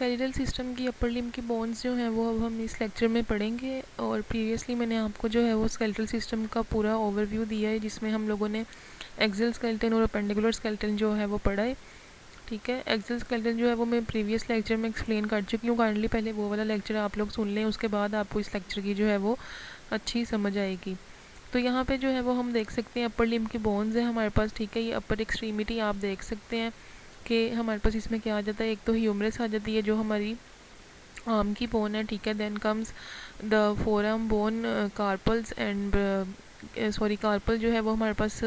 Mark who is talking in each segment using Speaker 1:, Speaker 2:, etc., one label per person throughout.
Speaker 1: Skeletal system की upper limb की bones जो हैं वो अब हम इस लेक्चर में पढ़ेंगे। और प्रीवियसली मैंने आपको जो है वो स्केलेटल सिस्टम का पूरा ओवरव्यू दिया है, जिसमें हम लोगों ने एक्सियल स्केलेटन और अपेंडिकुलर स्केलेटन जो है वो पढ़ा है। ठीक है, एक्सियल स्केलेटन जो है वो मैं प्रीवियस लेक्चर में एक्सप्लेन कर चुकी हूँ। काइंडली पहले वो वाला लेक्चर आप लोग सुन लें, उसके बाद आपको इस लेक्चर की जो है वो अच्छी समझ आएगी। तो यहाँ पे जो है वो हम देख सकते हैं अपर लिम्ब की बोन्स है हमारे पास। ठीक है, ये अपर एक्सट्रीमिटी आप देख सकते हैं कि हमारे पास इसमें क्या आ जाता है। एक तो ह्यूमरस आ जाती है जो हमारी आर्म की बोन है। ठीक है, then comes the forearm bone, carpals and carpal जो है वो हमारे पास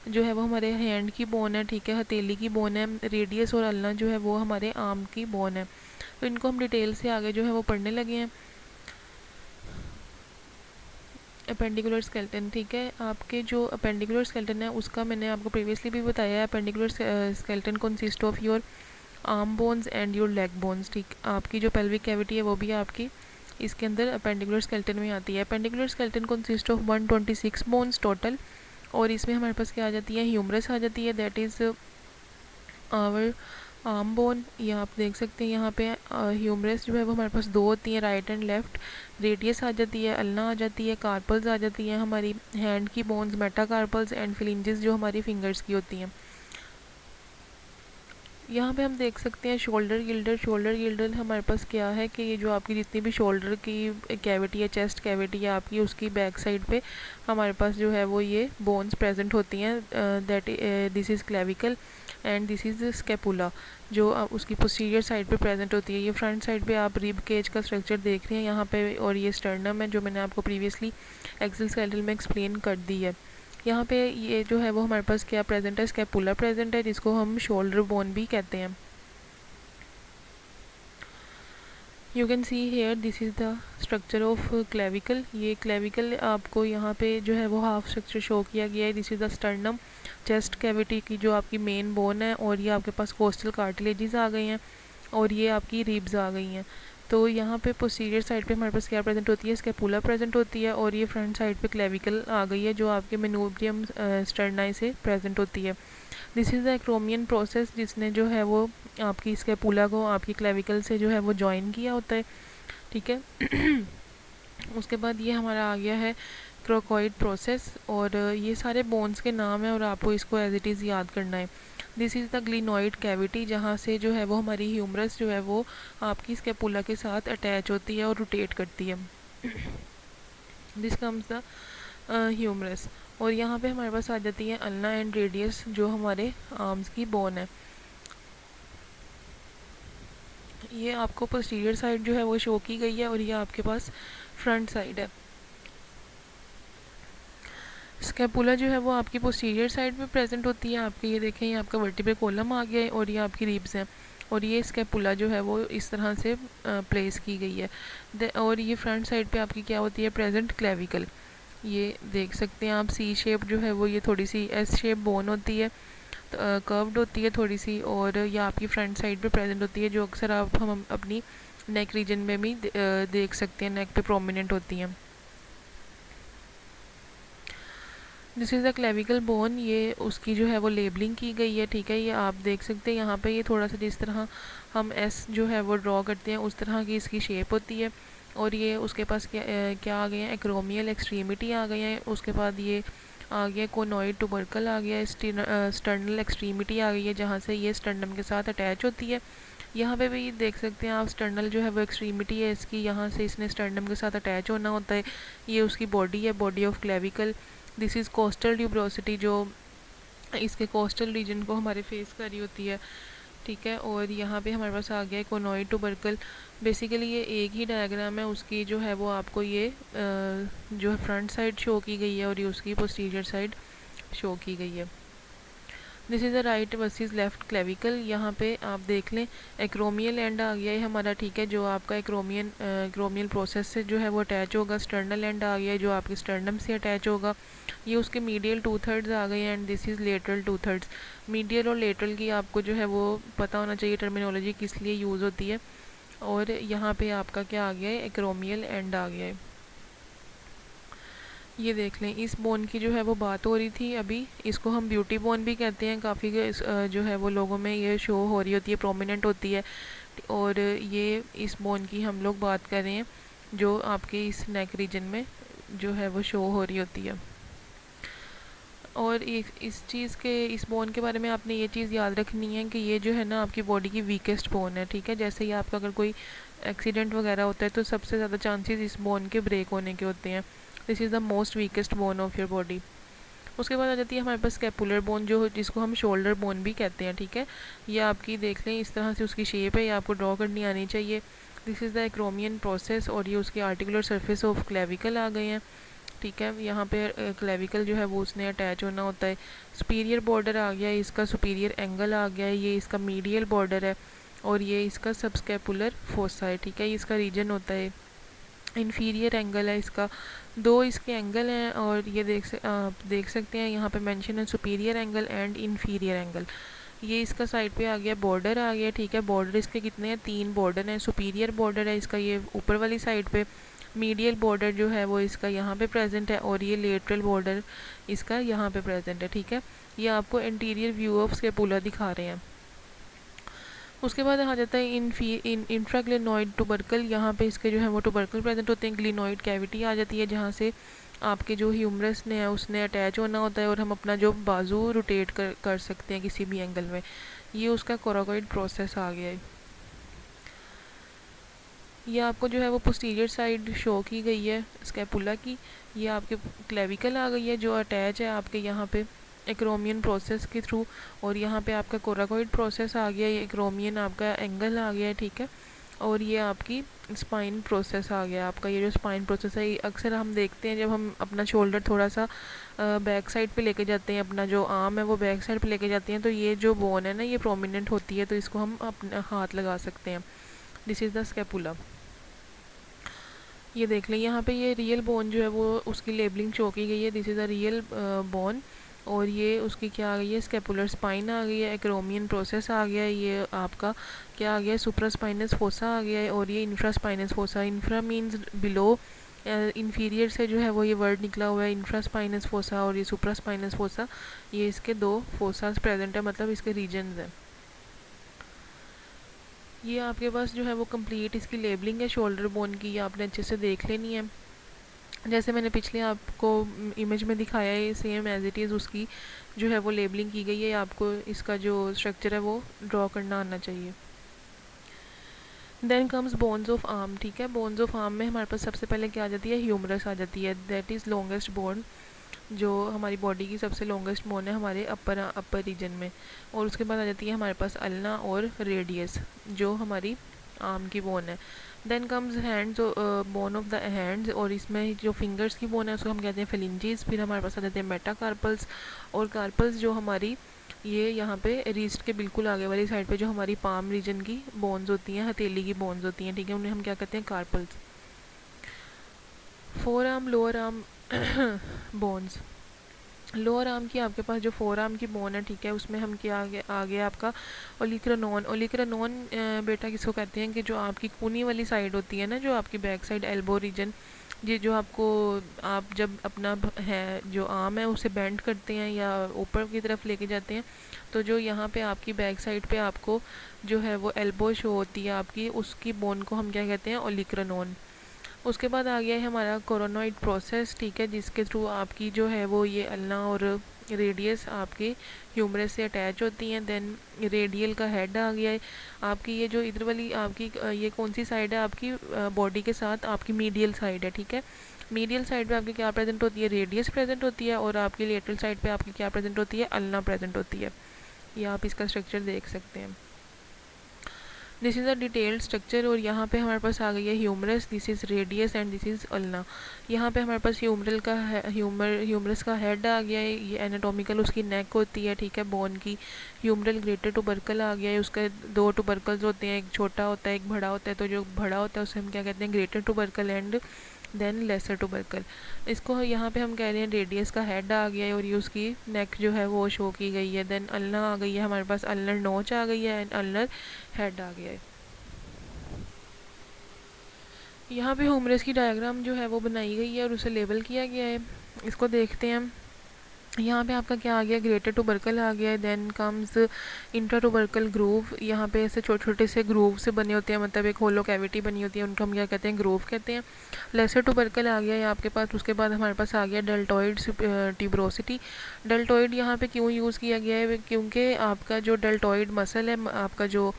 Speaker 1: जो है वो हमारे हैंड की बोन है। ठीक है, हथेली की बोन है। रेडियस और अल्ना जो है वो हमारे आर्म की बोन है। तो इनको हम डिटेल से आगे जो है वो पढ़ने लगे हैं। अपेंडिकुलर स्केलेटन, ठीक है, आपके जो अपेंडिकुलर स्केलेटन है उसका मैंने आपको प्रीवियसली भी बताया है। Appendicular skeleton consist of your arm bones and your leg bones. ठीक, आपकी जो पेल्विक कैविटी है वो भी आपकी इसके अंदर अपेंडिकुलर स्केलेटन में आती है। Appendicular skeleton consist of 126 bones total. और इसमें हमारे पास क्या आ जाती है, ह्यूमरस आ जाती है, that is our arm bone. ये आप देख सकते हैं यहाँ पे ह्यूमरस जो है वो हमारे पास दो होती हैं, राइट एंड लेफ्ट। रेडियस आ जाती है, अल्ना आ जाती है, कार्पल्स आ जाती हैं हमारी हैंड की बोन्स, मेटाकार्पल्स एंड फिलिंजेस जो हमारी फिंगर्स की होती हैं। यहाँ पे हम देख सकते हैं शोल्डर गिल्डर। शोल्डर गिल्डर हमारे पास क्या है कि ये जो आपकी जितनी भी शोल्डर की कैविटी है, चेस्ट कैविटी है आपकी, उसकी बैक साइड पे हमारे पास जो है वो ये बोन्स प्रेजेंट होती हैं। That this is clavicle and this is scapula, जो उसकी पोस्टीरियर साइड पे प्रेजेंट होती है। ये फ्रंट साइड पे आप रिब केज का स्ट्रक्चर देख रहे हैं यहाँ पे, और ये स्टर्नम है जो मैंने आपको प्रीवियसली एक्सियल स्केलेटल में एक्सप्लेन कर दी है। यहाँ पे ये जो है वो हमारे पास क्या प्रेजेंट है, स्केपुला प्रेजेंट है, जिसको हम शोल्डर बोन भी कहते हैं। You can see here this is the structure of clavicle. ये क्लेविकल आपको यहाँ पे जो है वो हाफ स्ट्रक्चर शो किया गया है। This is the sternum, chest cavity की जो आपकी मेन बोन है, और ये आपके पास कोस्टल कार्टिलेजेस आ गई हैं, और ये आपकी रिब्स आ गई हैं। तो यहाँ पे पोस्टीरियर साइड पे हमारे पास क्या प्रेजेंट होती है, स्केपुला प्रेजेंट होती है, और ये फ्रंट साइड पे क्लेविकल आ गई है जो आपके मेनूब्रियम स्टर्नाई से प्रेजेंट होती है। This is the acromion process, जिसने जो है वो आपकी स्केपुला को आपकी क्लेविकल से जो है वो जॉइन किया होता है। ठीक है उसके बाद ये हमारा आ गया है क्रोकॉइड प्रोसेस, और ये सारे बोन्स के नाम हैं और आपको इसको एज इट इज़ याद करना है। This is the glenoid cavity, जहाँ से जो है वो हमारी ह्यूमरस जो है वो आपकी स्केपुला के साथ अटैच होती है और रोटेट करती है। दिस कम्स द ह्यूमरस, और यहाँ पे हमारे पास आ जाती है अल्ना एंड रेडियस जो हमारे आर्म्स की बोन है। ये आपको पोस्टीरियर साइड जो है वो शो की गई है, और ये आपके पास फ्रंट साइड है। स्केपुला जो है वो आपकी पोस्टीरियर साइड में प्रेजेंट होती है। आपके ये देखें, ये आपका वर्टिब्रल कॉलम आ गया है, और ये आपकी रिब्स हैं, और ये स्केपुला जो है वो इस तरह से प्लेस की गई है। और ये फ्रंट साइड पे आपकी क्या होती है प्रेजेंट, क्लेविकल। ये देख सकते हैं आप, सी शेप जो है वो ये थोड़ी सी एस शेप बोन होती है, कर्व्ड होती है थोड़ी सी, और ये आपकी फ्रंट साइड पे प्रेजेंट होती है, जो अक्सर हम अपनी नेक रीजन में भी देख सकते हैं, नेक पे प्रोमिनेंट होती हैं। This is the clavicle bone, ये उसकी जो है वो लेबलिंग की गई है। ठीक है, ये आप देख सकते हैं यहाँ पे, ये थोड़ा सा जिस तरह हम एस जो है वो ड्रॉ करते हैं उस तरह की इसकी शेप होती है। और ये उसके पास क्या आ गए हैं, एक्रोमियल एक्सट्रीमिटी आ गई है। उसके बाद ये आ गया कोनोइड टुबरकल आ गया, स्टर्नल एक्सट्रीमिटी आ गई है, जहाँ से ये स्टर्नम के साथ अटैच होती है। यहाँ पे भी देख सकते हैं आप, स्टर्नल जो है वो एक्सट्रीमिटी है इसकी, यहाँ से इसने स्टर्नम के साथ अटैच होना होता है। ये उसकी बॉडी है, body of clavicle. This is coastal tuberosity, जो इसके कोस्टल रीजन को हमारे फेस कर रही होती है। ठीक है, और यहाँ पे हमारे पास आ गया है कोनोइड टुबरकल। बेसिकली ये एक ही डायग्राम है, उसकी जो है वो आपको ये जो है फ्रंट साइड शो की गई है, और ये उसकी पोस्टीरियर साइड शो की गई है। This is the right versus left clavicle. यहाँ पे आप देख लें, एक्रोमियल एंड आ गया है हमारा। ठीक है, जो आपका एक्रोमियल प्रोसेस से जो है वो अटैच होगा। स्टर्नल एंड आ गया है जो आपके स्टर्नम से अटैच होगा। ये उसके मीडियल 2/3 आ गए, and this is lateral 2/3। Medial और लेटरल की आपको जो है वो पता होना चाहिए टर्मिनोलॉजी किस लिए यूज़ होती है। और यहाँ पे आपका क्या आ गया है, एक्रोमियल एंड आ गया है। ये देख लें, इस बोन की जो है वो बात हो रही थी अभी, इसको हम ब्यूटी बोन भी कहते हैं। काफ़ी जो है वो लोगों में ये शो हो रही होती है, प्रोमिनेंट होती है। और ये इस बोन की हम लोग बात कर रहे हैं जो आपके इस नेक रीजन में जो है वो शो हो रही होती है। और इस चीज़ के, इस बोन के बारे में आपने ये चीज़ याद रखनी है कि ये जो है ना आपकी बॉडी की वीकेस्ट बोन है, ठीक है। जैसे ही आपका अगर कोई एक्सीडेंट वगैरह होता है तो सबसे ज़्यादा चांसेस इस बोन के ब्रेक होने के होते हैं। This is the most weakest bone of your body. उसके बाद आ जाती है हमारे पास स्कैपुलर बोन, जो जिसको हम शोल्डर बोन भी कहते हैं, ठीक है। ये आपकी देख लें, इस तरह से उसकी शेप है, ये आपको ड्रॉ करनी आनी चाहिए। This is the acromion process, और ये उसके आर्टिकुलर सरफेस ऑफ क्लेविकल आ गए हैं, ठीक है। यहाँ पे क्लेविकल जो है वो उसने अटैच होना होता है। सुपीरियर बॉर्डर आ गया है, इसका सुपीरियर एंगल आ गया है, ये इसका मीडियल बॉर्डर है, और ये इसका सबस्कैपुलर फोसा है, ठीक है। ये इसका रीजन होता है। इन्फीरियर एंगल है इसका, दो इसके एंगल हैं, और ये आप देख सकते हैं यहाँ पे मेंशन है superior angle and inferior angle. ये इसका साइड पे आ गया, बॉर्डर आ गया, ठीक है। बॉर्डर इसके कितने हैं, 3 बॉर्डर हैं। सुपीरियर बॉर्डर है इसका ये ऊपर वाली साइड पे, मीडियल बॉर्डर जो है वो इसका यहाँ पे प्रेजेंट है, और ये लेटरल बॉर्डर इसका यहाँ पे प्रेजेंट है, ठीक है। ये आपको इंटीरियर व्यू ऑफ स्कैपुला दिखा रहे हैं। उसके बाद आ जाता है इंफ्राग्लिनोइड टुबरकल। यहाँ पे इसके जो है वो टुबरकल प्रेजेंट होते हैं। ग्लिनोइड कैविटी आ जाती है, जहाँ से आपके जो ह्यूमरस ने है उसने अटैच होना होता है, और हम अपना जो बाजू रोटेट कर सकते हैं किसी भी एंगल में। ये उसका कोराकोइड प्रोसेस आ गया है। ये आपको जो है वो पोस्टीरियर साइड शो की गई है स्कैपुला की। ये आपके क्लेविकल आ गई है जो अटैच है आपके यहाँ पे एक्रोमियन प्रोसेस के थ्रू, और यहाँ पे आपका कोराकोइड प्रोसेस आ गया, ये एक्रोमियन आपका एंगल आ गया है, ठीक है। और ये आपकी स्पाइन प्रोसेस आ गया आपका। ये जो स्पाइन प्रोसेस है, ये अक्सर हम देखते हैं जब हम अपना शोल्डर थोड़ा सा बैक साइड पे लेके जाते हैं, अपना जो आर्म है वो बैक साइड पे लेके जाते हैं, तो ये जो बोन है ना ये प्रोमिनेंट होती है, तो इसको हम अपना हाथ लगा सकते हैं। This is the scapula. ये देख लें, यहाँ पे ये रियल बोन जो है वो उसकी लेबलिंग शो की गई है, this is a real bone. और ये उसकी क्या आ गई है, स्कैपुलर स्पाइन आ गई है, एक्रोमियन प्रोसेस आ गया है, ये आपका क्या आ गया है, सुप्रास्पाइनस फोसा आ गया है, और ये infraspinous fossa. Infra means below, inferior से जो है वो ये वर्ड निकला हुआ है इंफ्रास्पाइनस फोसा, और ये सुप्रास्पाइनस फोसा। ये इसके 2 फोसास प्रेजेंट है, मतलब इसके रीजन्स हैं। ये आपके पास जो है वो कंप्लीट इसकी लेबलिंग है शोल्डर बोन की, ये आपने अच्छे से देख लेनी है। जैसे मैंने पिछले आपको इमेज में दिखाया है, सेम एज इट इज़ उसकी जो है वो लेबलिंग की गई है। आपको इसका जो स्ट्रक्चर है वो ड्रॉ करना आना चाहिए। Then comes bones of arm, ठीक है। बोन्स ऑफ आर्म में हमारे पास सबसे पहले क्या आ जाती है, ह्यूमरस आ जाती है। दैट इज़ लॉन्गेस्ट बोन, जो हमारी बॉडी की सबसे लॉन्गेस्ट बोन है हमारे अपर रीजन में। और उसके बाद आ जाती है हमारे पास अल्ना और रेडियस, जो हमारी आर्म की बोन है। Then comes hands, bone of the hands, और इसमें जो फिंगर्स की बोन है उसको हम कहते हैं फेलिंजेस। फिर हमारे पास आ जाते हैं मेटाकार्पल्स, और कार्पल्स जो हमारी ये यहाँ पे रिस्ट के बिल्कुल आगे वाली साइड पे जो हमारी पाम रीजन की बोन्स होती हैं, हथेली की बोन्स होती हैं, ठीक है, उन्हें हम क्या कहते हैं, carpals. Forearm, lower arm bones. Lower arm की आपके पास जो फोर आर्म की बोन है, ठीक है, उसमें हम क्या आ गया आपका ओलिक्रानोन। ओलिक्रानोन बेटा किसको कहते हैं, कि जो आपकी कूनी वाली साइड होती है ना, जो आपकी बैक साइड एल्बो रीजन, ये जो आपको आप जब अपना है जो आर्म है उसे बेंड करते हैं या ऊपर की तरफ लेके जाते हैं, तो जो यहाँ पे आपकी बैक साइड पे आपको जो है वो एल्बो शो होती है आपकी, उसकी बोन को हम क्या कहते हैं, ओलिक्रानोन। उसके बाद आ गया है हमारा कोरोनॉइड प्रोसेस, ठीक है, जिसके थ्रू आपकी जो है वो ये अल्ना और रेडियस आपके ह्यूमरस से अटैच होती हैं। देन रेडियल का हेड आ गया है आपकी, ये जो इधर वाली आपकी ये कौन सी साइड है आपकी बॉडी के साथ, आपकी मीडियल साइड है, ठीक है। मीडियल साइड पे आपकी क्या प्रेजेंट होती है, रेडियस प्रेजेंट होती है, और आपकी लेटरल साइड पे आपकी क्या प्रेजेंट होती है, अल्ना प्रेजेंट होती है। ये आप इसका स्ट्रक्चर देख सकते हैं। This is a detailed structure, और यहाँ पे हमारे पास आ गई है humerus, this is radius and this is ulna. यहाँ पे हमारे पास ह्यूमरस का हेड आ गया है, ये एनाटॉमिकल उसकी नेक होती है, ठीक है, बोन की। ह्यूमरल ग्रेटर टुबरकल आ गया है, उसके 2 टुबरकल्स होते हैं, एक छोटा होता है एक बड़ा होता है, तो जो बड़ा होता है उसे हम क्या कहते हैं, greater tubercle, and then lesser tubercle. इसको यहाँ पे हम कह रहे हैं रेडियस का हेड आ गया है, और ये उसकी नेक जो है वो शो की गई है। देन अल्ना आ गई है हमारे पास, अल्नर नोच आ गई है, एंड अल्नर हेड आ गया है। यहाँ पे ह्यूमरस की डायग्राम जो है वो बनाई गई है और उसे लेबल किया गया है। इसको देखते हैं हम। यहाँ पे आपका क्या आ गया, ग्रेटर टुबरकल आ गया है। Then comes intra tubercle groove. यहाँ पे ऐसे छोटे छोटे से ग्रूव से बने होते हैं, मतलब एक होलो कैविटी बनी होती है, उनको हम क्या कहते हैं, ग्रूव कहते हैं। लेसर टुबरकल आ गया है आपके पास। उसके बाद हमारे पास आ गया डेल्टॉइड ट्यूबरोसिटी। डेल्टॉइड यहाँ पे क्यों यूज़ किया गया है, क्योंकि आपका जो डेल्टॉइड मसल है, आपका जो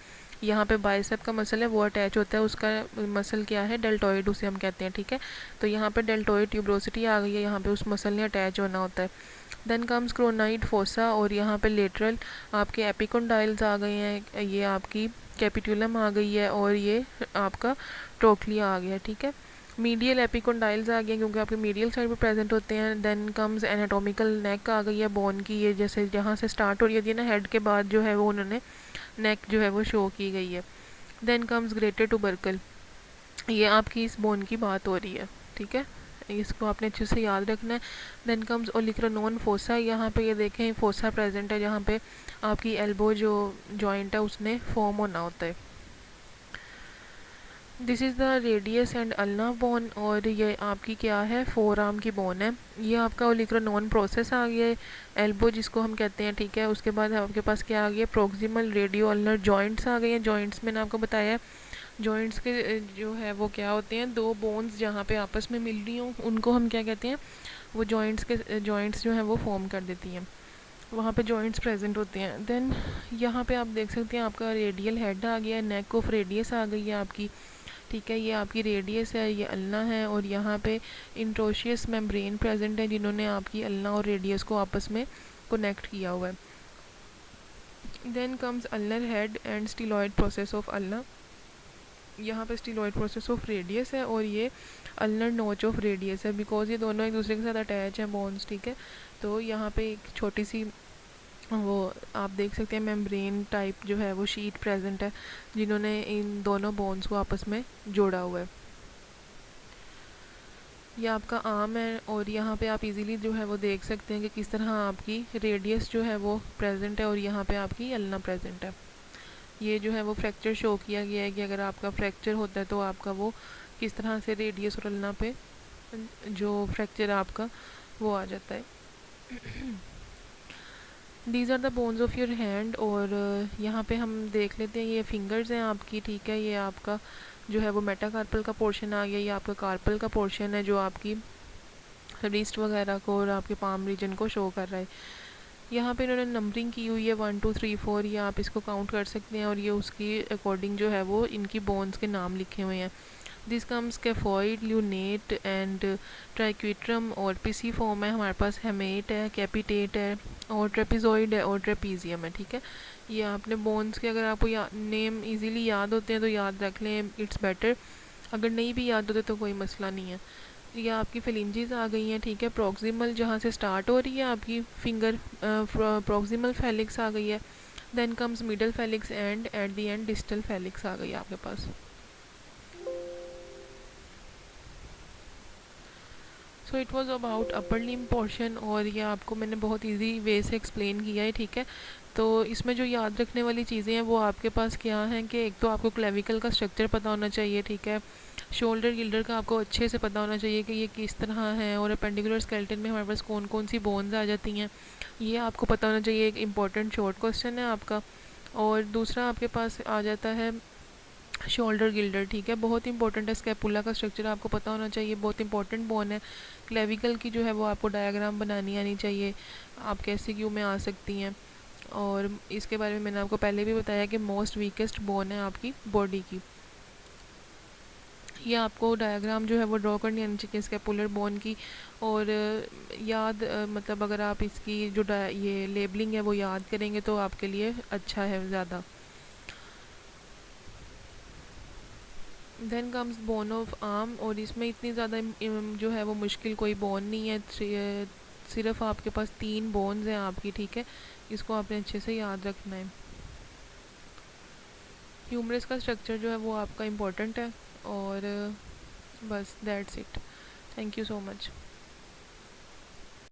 Speaker 1: यहाँ पे बाइसेप का मसल है वो अटैच होता है, उसका मसल क्या है, डेल्टॉइड उसे हम कहते हैं, ठीक है। तो यहाँ पे डेल्टॉइड ट्यूबरोसिटी आ गई है, यहाँ पे उस मसल ने अटैच होना होता है। देन कम्स क्रोनाइड फोसा, और यहाँ पे लेटरल आपके एपिकोंडाइल्स आ गए हैं, ये आपकी कैपिटुलम आ गई है, और ये आपका ट्रोक्लिया आ गया, ठीक है। मीडियल एपिकोंडाइल्स आ गए क्योंकि आपके मीडियल साइड पे प्रेजेंट होते हैं। देन कम्स एनाटोमिकल नेक आ गई है बोन की, ये जैसे जहाँ से स्टार्ट हो रही है ना हेड के बाद जो है वो उन्होंने नेक जो है वो शो की गई है। देन कम्स ग्रेटर टुबरकल, ये आपकी इस बोन की बात हो रही है, ठीक है, इसको आपने अच्छे से याद रखना है। देन कम्स ओलिक्रोनोन फोसा, यहाँ पे ये देखें फोसा प्रेजेंट है जहाँ पे आपकी एल्बो जो जॉइंट है उसने फॉर्म होना होता है। This is the radius and ulna bone, और ये आपकी क्या है, फोर आर्म की बोन है। ये आपका ओलिक्रोनोन प्रोसेस आ गया है, एल्बो जिसको हम कहते हैं, ठीक है। उसके बाद आपके पास क्या आ गया, प्रोक्सिमल रेडियो अल्नर जॉइंट्स आ गए हैं। जॉइंट्स मैंने आपको बताया है, जॉइंट्स के जो है वो क्या होते हैं, दो बोन्स जहाँ पे आपस में मिल रही हों उनको हम क्या कहते हैं, वो जॉइंट्स जो हैं वो फॉर्म कर देती हैं, वहाँ पे जॉइंट्स प्रेजेंट होते हैं। देन यहाँ पे आप देख सकते हैं आपका रेडियल हेड आ गया है, नेक ऑफ रेडियस आ गई है आपकी, ठीक है। ये आपकी रेडियस है, ये अल्ना है, और यहाँ पे इंट्रोशियस मेम्ब्रेन प्रेजेंट है जिन्होंने आपकी अल्ना और रेडियस को आपस में कनेक्ट किया हुआ है। Then comes ulnar head and styloid process of ulna, यहाँ पे स्टीलॉयड प्रोसेस ऑफ रेडियस है, और ये अल्नर नोच ऑफ रेडियस है, बिकॉज ये दोनों एक दूसरे के साथ अटैच हैं बोन्स, ठीक है। तो यहाँ पे एक छोटी सी वो आप देख सकते हैं मेम्ब्रेन टाइप जो है वो शीट प्रेजेंट है जिन्होंने इन दोनों बोन्स को आपस में जोड़ा हुआ है। ये आपका आर्म है, और यहाँ पे आप इजीली जो है वो देख सकते हैं कि किस तरह आपकी रेडियस जो है वो प्रेजेंट है और यहाँ पे आपकी अल्ना प्रेजेंट है। ये जो है वो फ्रैक्चर शो किया गया है कि अगर आपका फ्रैक्चर होता है तो आपका वो किस तरह से रेडियस और अल्ना पे जो फ्रैक्चर आपका वो आ जाता है। These are the bones of your hand, और यहाँ पे हम देख लेते हैं ये फिंगर्स हैं आपकी, ठीक है। ये आपका जो है वो मेटाकार्पल का पोर्शन आ गया, ये आपका कार्पल का पोर्शन है जो आपकी रिस्ट वगैरह को और आपके पाम रीजन को शो कर रहा है। यहाँ पे इन्होंने नंबरिंग की हुई है 1 2 3 4, ये आप इसको काउंट कर सकते हैं, और ये उसकी अकॉर्डिंग जो है वो इनकी बोन्स के नाम लिखे हुए हैं। This comes scaphoid, lunate and triquetrum, और पिसी फॉर्म है हमारे पास, हेमेट है, कैपिटेट है, और ट्रेपिजॉइड है, और ट्रेपीजियम है, ठीक है। ये आपने बोन्स के अगर आपको नेम इजीली याद होते हैं तो याद रख लें, इट्स बेटर। अगर नहीं भी याद होते तो कोई मसला नहीं है। ये आपकी फिलिंजेस आ गई हैं, ठीक है। प्रॉक्सिमल जहाँ से स्टार्ट हो रही है आपकी फिंगर, प्रॉक्सिमल फेलिक्स आ गई है। Then comes middle phalanx and at the end distal phalanx आ गई है आपके पास। So it was about upper limb portion, और ये आपको मैंने बहुत इजी वे से एक्सप्लेन किया है, ठीक है। तो इसमें जो याद रखने वाली चीज़ें हैं वो आपके पास क्या हैं कि एक तो आपको क्लेविकल का स्ट्रक्चर पता होना चाहिए, ठीक है। शोल्डर गिल्डर का आपको अच्छे से पता होना चाहिए कि ये किस तरह है, और पेंडिकुलर स्केलेटन में हमारे पास कौन कौन सी बोन्स आ जाती हैं, ये आपको पता होना चाहिए। एक इम्पॉर्टेंट शॉर्ट क्वेश्चन है आपका। और दूसरा आपके पास आ जाता है शोल्डर गिल्डर, ठीक है, बहुत इंपॉर्टेंट है। स्कैपुला का स्ट्रक्चर आपको पता होना चाहिए, बहुत इंपॉर्टेंट बोन है। क्लेविकल की जो है वो आपको डायग्राम बनानी आनी चाहिए, आप कैसे क्यों में आ सकती हैं। और इसके बारे में मैंने आपको पहले भी बताया कि मोस्ट वीकेस्ट बोन है आपकी बॉडी की। ये आपको डायग्राम जो है वो ड्रॉ करनी आनी चाहिए स्कैपुलर बोन की। और याद मतलब अगर आप इसकी जो ये लेबलिंग है वो याद करेंगे तो आपके लिए अच्छा है ज़्यादा। Then comes bone of arm, और इसमें इतनी ज़्यादा जो है वो मुश्किल कोई बोन नहीं है, सिर्फ आपके पास 3 बोन्स हैं आपकी, ठीक है। इसको आपने अच्छे से याद रखना है। ह्यूमरस का स्ट्रक्चर जो है वो आपका इम्पोर्टेंट है, और बस that's it. Thank you so much.